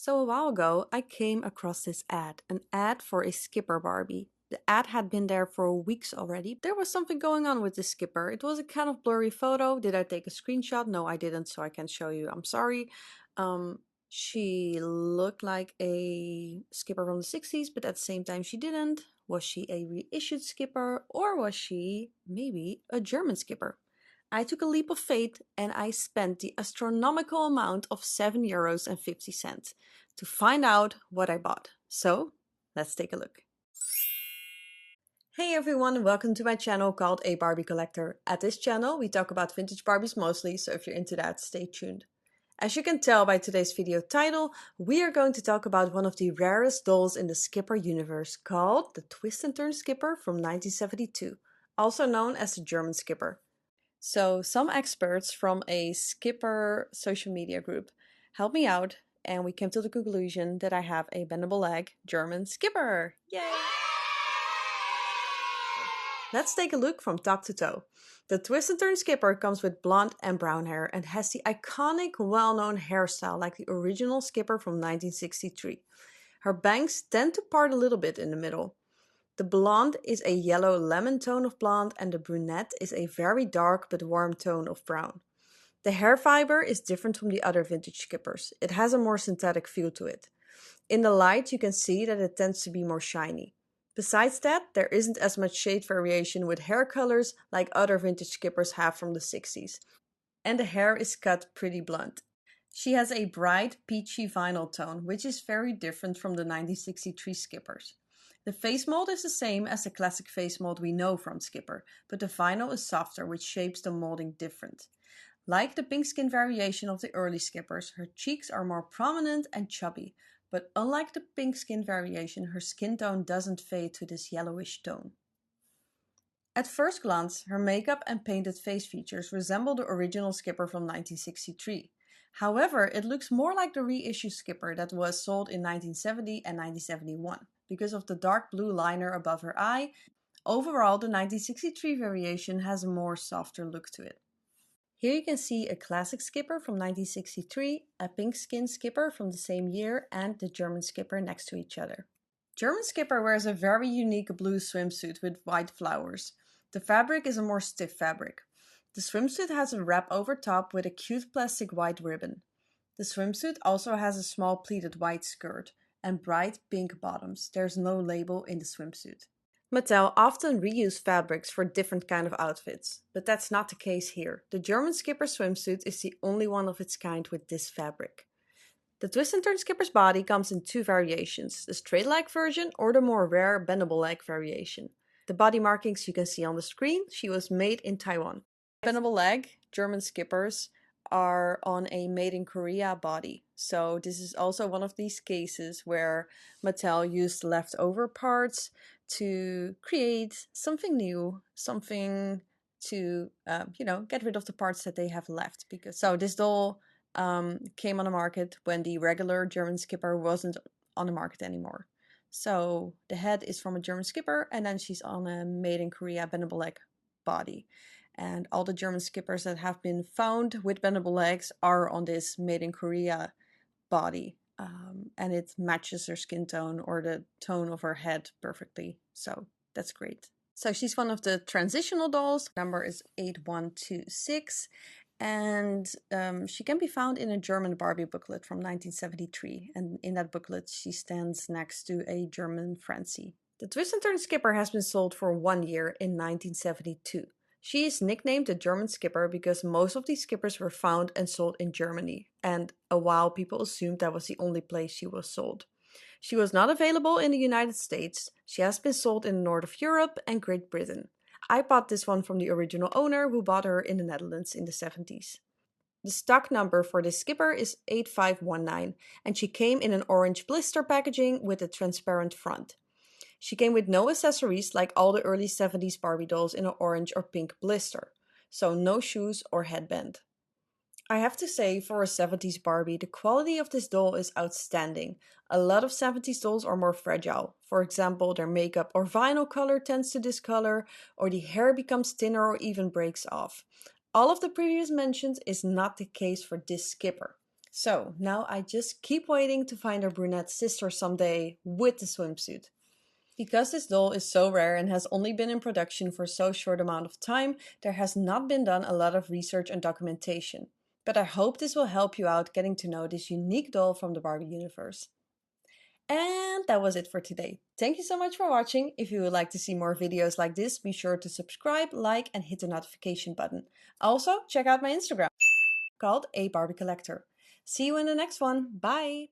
So a while ago, I came across this an ad for a skipper Barbie. The ad had been there for weeks already. There was something going on with the skipper. It was a kind of blurry photo. Did I take a screenshot? No, I didn't, so I can't show you. I'm sorry. She looked like a skipper from the 60s, but at the same time she didn't. Was she a reissued skipper, or was she maybe a German skipper? I took a leap of faith and I spent the astronomical amount of €7.50 to find out what I bought. So let's take a look. Hey everyone, welcome to my channel called A Barbie Collector. At this channel we talk about vintage Barbies mostly, so if you're into that, stay tuned. As you can tell by today's video title, we are going to talk about one of the rarest dolls in the Skipper universe called the Twist and Turn Skipper from 1972, also known as the German Skipper. So some experts from a Skipper social media group helped me out and we came to the conclusion that I have a bendable leg German Skipper. Yay! Let's take a look from top to toe. The Twist and Turn Skipper comes with blonde and brown hair and has the iconic, well-known hairstyle like the original Skipper from 1963. Her bangs tend to part a little bit in the middle. The blonde is a yellow lemon tone of blonde and the brunette is a very dark but warm tone of brown. The hair fiber is different from the other vintage Skippers. It has a more synthetic feel to it. In the light you can see that it tends to be more shiny. Besides that, there isn't as much shade variation with hair colors like other vintage Skippers have from the 60s. And the hair is cut pretty blunt. She has a bright peachy vinyl tone, which is very different from the 1963 Skippers. The face mold is the same as the classic face mold we know from Skipper, but the vinyl is softer, which shapes the molding different. Like the pink skin variation of the early Skippers, her cheeks are more prominent and chubby, but unlike the pink skin variation, her skin tone doesn't fade to this yellowish tone. At first glance, her makeup and painted face features resemble the original Skipper from 1963. However, it looks more like the reissue Skipper that was sold in 1970 and 1971 because of the dark blue liner above her eye. Overall, the 1963 variation has a more softer look to it. Here you can see a classic Skipper from 1963, a pink skin Skipper from the same year, and the German Skipper next to each other. German Skipper wears a very unique blue swimsuit with white flowers. The fabric is a more stiff fabric. The swimsuit has a wrap over top with a cute plastic white ribbon. The swimsuit also has a small pleated white skirt and bright pink bottoms. There's no label in the swimsuit. Mattel often reuse fabrics for different kind of outfits, but that's not the case here. The German Skipper swimsuit is the only one of its kind with this fabric. The Twist and Turn Skipper's body comes in two variations, the straight leg version or the more rare bendable leg variation. The body markings you can see on the screen, she was made in Taiwan. Bendable leg German Skippers are on a made in Korea body. So this is also one of these cases where Mattel used leftover parts to create something new, something to, get rid of the parts that they have left. So this doll came on the market when the regular German Skipper wasn't on the market anymore. So the head is from a German Skipper and then she's on a made in Korea bendable leg body. And all the German Skippers that have been found with bendable legs are on this made in Korea body. And it matches her skin tone or the tone of her head perfectly. So that's great. So she's one of the transitional dolls. Number is 8126. And she can be found in a German Barbie booklet from 1973. And in that booklet, she stands next to a German Francie. The Twist and Turn Skipper has been sold for 1 year in 1972. She is nicknamed the German Skipper because most of these Skippers were found and sold in Germany, and a while people assumed that was the only place she was sold. She was not available in the United States. She has been sold in the north of Europe and Great Britain. I bought this one from the original owner who bought her in the Netherlands in the 70s. The stock number for this Skipper is 8519 and she came in an orange blister packaging with a transparent front. She came with no accessories like all the early 70s Barbie dolls in an orange or pink blister, so no shoes or headband. I have to say, for a 70s Barbie, the quality of this doll is outstanding. A lot of 70s dolls are more fragile. For example, their makeup or vinyl color tends to discolor, or the hair becomes thinner or even breaks off. All of the previous mentioned is not the case for this Skipper. So now I just keep waiting to find her brunette sister someday with the swimsuit. Because this doll is so rare and has only been in production for so short amount of time, there has not been done a lot of research and documentation. But I hope this will help you out getting to know this unique doll from the Barbie universe. And that was it for today. Thank you so much for watching. If you would like to see more videos like this, be sure to subscribe, like, and hit the notification button. Also, check out my Instagram called A Barbie Collector. See you in the next one. Bye!